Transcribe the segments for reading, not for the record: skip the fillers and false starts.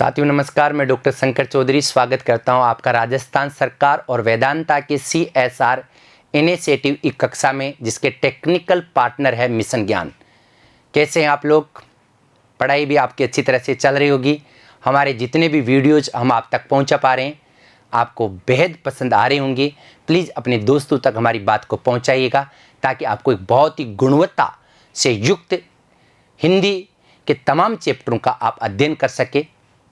साथियों नमस्कार, मैं डॉक्टर शंकर चौधरी स्वागत करता हूं आपका राजस्थान सरकार और वेदांता के CSR इनिशिएटिव की कक्षा में, जिसके टेक्निकल पार्टनर है मिशन ज्ञान। कैसे हैं आप लोग? पढ़ाई भी आपकी अच्छी तरह से चल रही होगी। हमारे जितने भी वीडियोज हम आप तक पहुंचा पा रहे हैं आपको बेहद पसंद आ रही होंगी। प्लीज़ अपने दोस्तों तक हमारी बात को पहुंचाइएगा ताकि आपको एक बहुत ही गुणवत्ता से युक्त हिंदी के तमाम चैप्टरों का आप अध्ययन कर सके।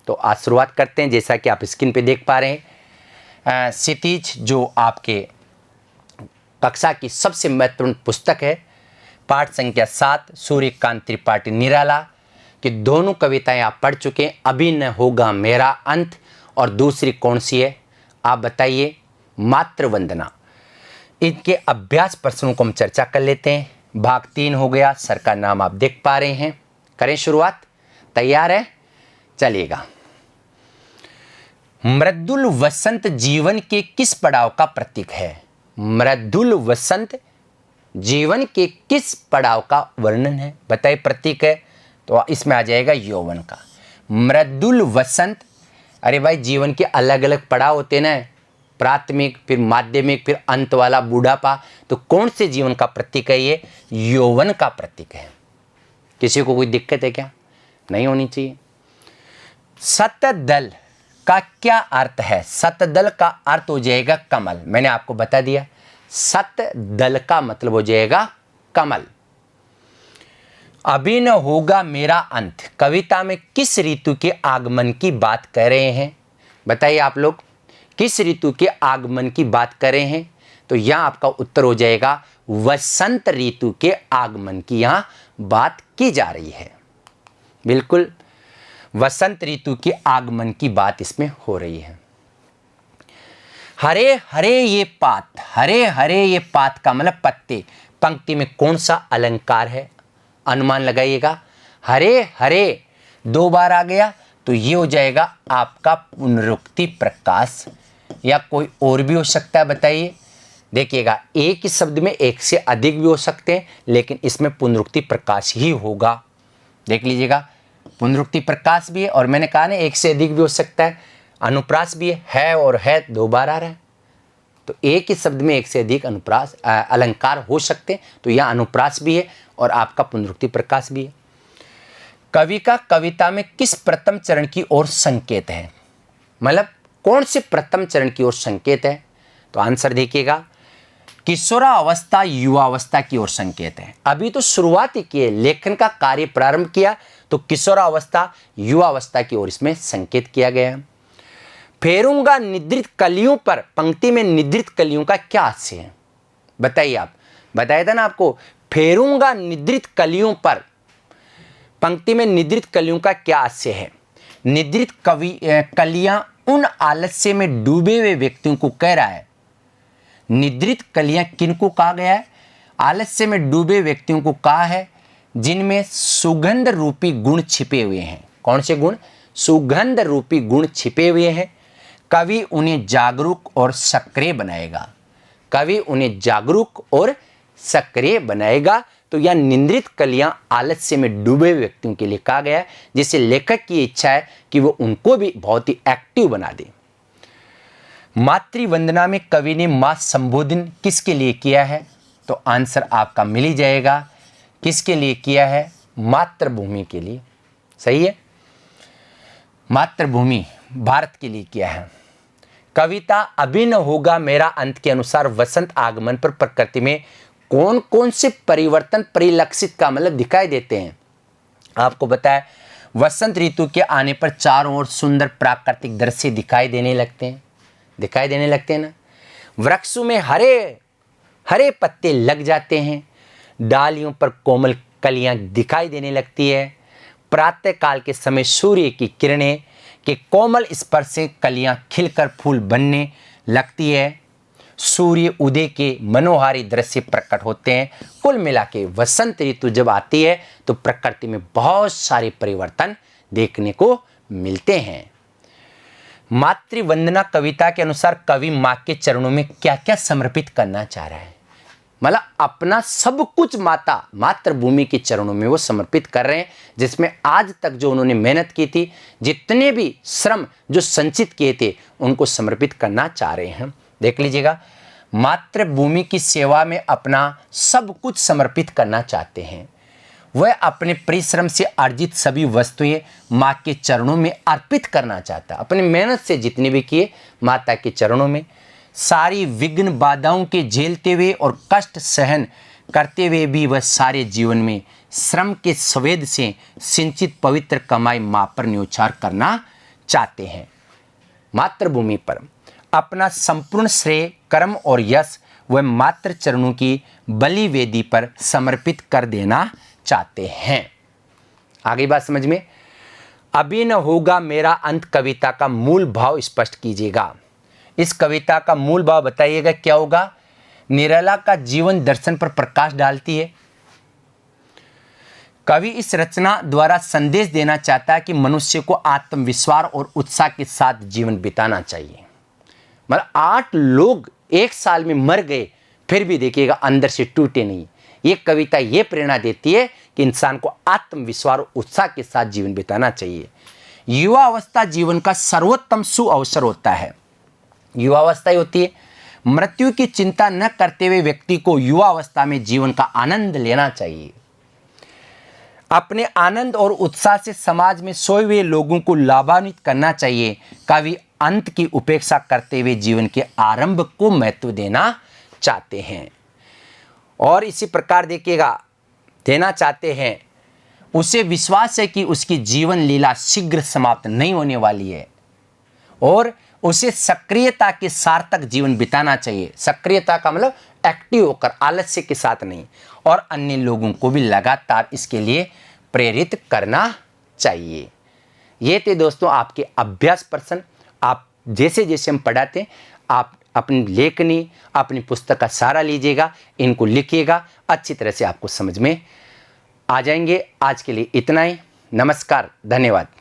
तो आज शुरुआत करते हैं। जैसा कि आप स्क्रीन पे देख पा रहे हैं, क्षितिज जो आपके कक्षा की सबसे महत्वपूर्ण पुस्तक है, पाठ संख्या 7 सूर्यकांत त्रिपाठी निराला की दोनों कविताएं आप पढ़ चुके हैं। अभी न होगा मेरा अंत, और दूसरी कौन सी है आप बताइए? मातृवंदना। इनके अभ्यास प्रश्नों को हम चर्चा कर लेते हैं। भाग 3 हो गया, सर का नाम आप देख पा रहे हैं। करें शुरुआत? तैयार है? चलिएगा। मृदुल वसंत जीवन के किस पड़ाव का प्रतीक है? मृदुल वसंत जीवन के किस पड़ाव का वर्णन है? बताइए। प्रतीक है तो इसमें आ जाएगा यौवन का। मृदुल वसंत, अरे भाई जीवन के अलग अलग पड़ाव होते हैं ना, प्राथमिक, फिर माध्यमिक, फिर अंत वाला बुढ़ापा। तो कौन से जीवन का प्रतीक है ये? यौवन का प्रतीक है। किसी को कोई दिक्कत है क्या? नहीं होनी चाहिए। शतदल का क्या अर्थ है? शतदल का अर्थ हो जाएगा कमल। मैंने आपको बता दिया, शतदल का मतलब हो जाएगा कमल। अभी न होगा मेरा अंत कविता में किस ऋतु के आगमन की बात कर रहे हैं? बताइए आप लोग, किस ऋतु के आगमन की बात कर रहे हैं? तो यहाँ आपका उत्तर हो जाएगा वसंत ऋतु के आगमन की यहाँ बात की जा रही है। बिल्कुल, वसंत ऋतु के आगमन की बात इसमें हो रही है। हरे हरे ये पात, हरे हरे ये पात का मतलब पत्ते। पंक्ति में कौन सा अलंकार है? अनुमान लगाइएगा। हरे हरे 2 बार आ गया तो ये हो जाएगा आपका पुनरुक्ति प्रकाश, या कोई और भी हो सकता है। बताइए। देखिएगा, एक ही शब्द में एक से अधिक भी हो सकते हैं, लेकिन इसमें पुनरुक्ति प्रकाश ही होगा। देख लीजिएगा, पुनरुक्ति प्रकाश भी है, और मैंने कहा ना एक से अधिक भी हो सकता है। अनुप्रास भी है और है 2 बार आ रहा है। तो एक ही शब्द में एक से अधिक अनुप्रास अलंकार हो सकते हैं। तो यहाँ अनुप्रास भी है और आपका पुनरुक्ति प्रकाश भी है। कवि का कविता में किस प्रथम चरण की ओर संकेत है? मतलब कौन से प्रथम चरण की ओर संकेत है? तो आंसर देखिएगा, किशोरावस्था युवावस्था की ओर संकेत है। अभी तो शुरुआत ही की है, लेखन का कार्य प्रारंभ किया, तो किशोरावस्था युवावस्था की ओर इसमें संकेत किया गया है। फेरूंगा निद्रित कलियों पर, पंक्ति में निद्रित कलियों का क्या आशय है? बताइए आप। बताया था ना आपको, फेरूंगा निद्रित कलियों पर, पंक्ति में निद्रित कलियों का क्या आशय है? निद्रित कलियां उन आलस्य में डूबे हुए व्यक्तियों को कह रहा है। निद्रित कलियां किनको कहा गया है? आलस्य में डूबे व्यक्तियों को कहा है जिनमें सुगंध रूपी गुण छिपे हुए हैं। कौन से गुण? सुगंध रूपी गुण छिपे हुए हैं। कवि उन्हें जागरूक और सक्रिय बनाएगा। कवि उन्हें जागरूक और सक्रिय बनाएगा। तो यह निद्रित कलियां आलस्य में डूबे व्यक्तियों के लिए कहा गया है, जिसे लेखक की इच्छा है कि वो उनको भी बहुत ही एक्टिव बना दे। मातृवंदना में कवि ने मां संबोधन किसके लिए किया है? तो आंसर आपका मिल ही जाएगा। किसके लिए किया है? मातृभूमि के लिए। सही है, मातृभूमि भारत के लिए किया है। कविता अभी न होगा मेरा अंत के अनुसार वसंत आगमन पर प्रकृति में कौन कौन से परिवर्तन परिलक्षित का मतलब दिखाई देते हैं? आपको बताया, वसंत ऋतु के आने पर चारों ओर सुंदर प्राकृतिक दृश्य दिखाई देने लगते हैं। दिखाई देने लगते हैं ना। वृक्षों में हरे हरे पत्ते लग जाते हैं। डालियों पर कोमल कलियां दिखाई देने लगती है। प्रातः काल के समय सूर्य की किरणें के कोमल स्पर्श से कलियां खिलकर फूल बनने लगती है। सूर्य उदय के मनोहारी दृश्य प्रकट होते हैं। कुल मिला के वसंत ऋतु जब आती है तो प्रकृति में बहुत सारे परिवर्तन देखने को मिलते हैं। मातृवंदना कविता के अनुसार कवि माँ के चरणों में क्या क्या समर्पित करना चाह रहा है? मतलब अपना सब कुछ मातृभूमि के चरणों में वो समर्पित कर रहे हैं, जिसमें आज तक जो उन्होंने मेहनत की थी, जितने भी श्रम जो संचित किए थे, उनको समर्पित करना चाह रहे हैं। देख लीजिएगा, मातृभूमि की सेवा में अपना सब कुछ समर्पित करना चाहते हैं। वह अपने परिश्रम से अर्जित सभी वस्तुएं माँ के चरणों में अर्पित करना चाहता है। अपनी मेहनत से जितने भी किए, माता के चरणों में। सारी विघ्न बाधाओं के झेलते हुए और कष्ट सहन करते हुए भी वह सारे जीवन में श्रम के स्वेद से सिंचित पवित्र कमाई माँ पर न्योछावर करना चाहते हैं। मातृभूमि पर अपना संपूर्ण श्रेय, कर्म और यश वह मातृ चरणों की बलि वेदी पर समर्पित कर देना चाहते हैं। आगे बात समझ में। अभी न होगा मेरा अंत कविता का मूल भाव स्पष्ट कीजिएगा। इस कविता का मूल भाव बताइएगा क्या होगा। निराला का जीवन दर्शन पर प्रकाश डालती है। कवि इस रचना द्वारा संदेश देना चाहता है कि मनुष्य को आत्मविश्वास और उत्साह के साथ जीवन बिताना चाहिए। मतलब 8 लोग एक साल में मर गए, फिर भी देखिएगा अंदर से टूटे नहीं। ये कविता ये प्रेरणा देती है कि इंसान को आत्मविश्वास और उत्साह के साथ जीवन बिताना चाहिए। युवा अवस्था जीवन का सर्वोत्तम सुअवसर होता है। युवा अवस्था ही होती है। मृत्यु की चिंता न करते हुए व्यक्ति को युवा अवस्था में जीवन का आनंद लेना चाहिए। अपने आनंद और उत्साह से समाज में सोए हुए लोगों को लाभान्वित करना चाहिए। कवि अंत की उपेक्षा करते हुए जीवन के आरंभ को महत्व देना चाहते हैं। और इसी प्रकार देखिएगा, देना चाहते हैं, उसे विश्वास है कि उसकी जीवन लीला शीघ्र समाप्त नहीं होने वाली है और उसे सक्रियता के सार्थक जीवन बिताना चाहिए। सक्रियता का मतलब एक्टिव होकर, आलस्य के साथ नहीं। और अन्य लोगों को भी लगातार इसके लिए प्रेरित करना चाहिए। ये थे दोस्तों आपके अभ्यास प्रश्न। आप जैसे जैसे हम पढ़ाते हैं, आप अपनी लेखनी, अपनी पुस्तक का सहारा लीजिएगा, इनको लिखिएगा, अच्छी तरह से आपको समझ में आ जाएंगे। आज के लिए इतना ही। नमस्कार, धन्यवाद।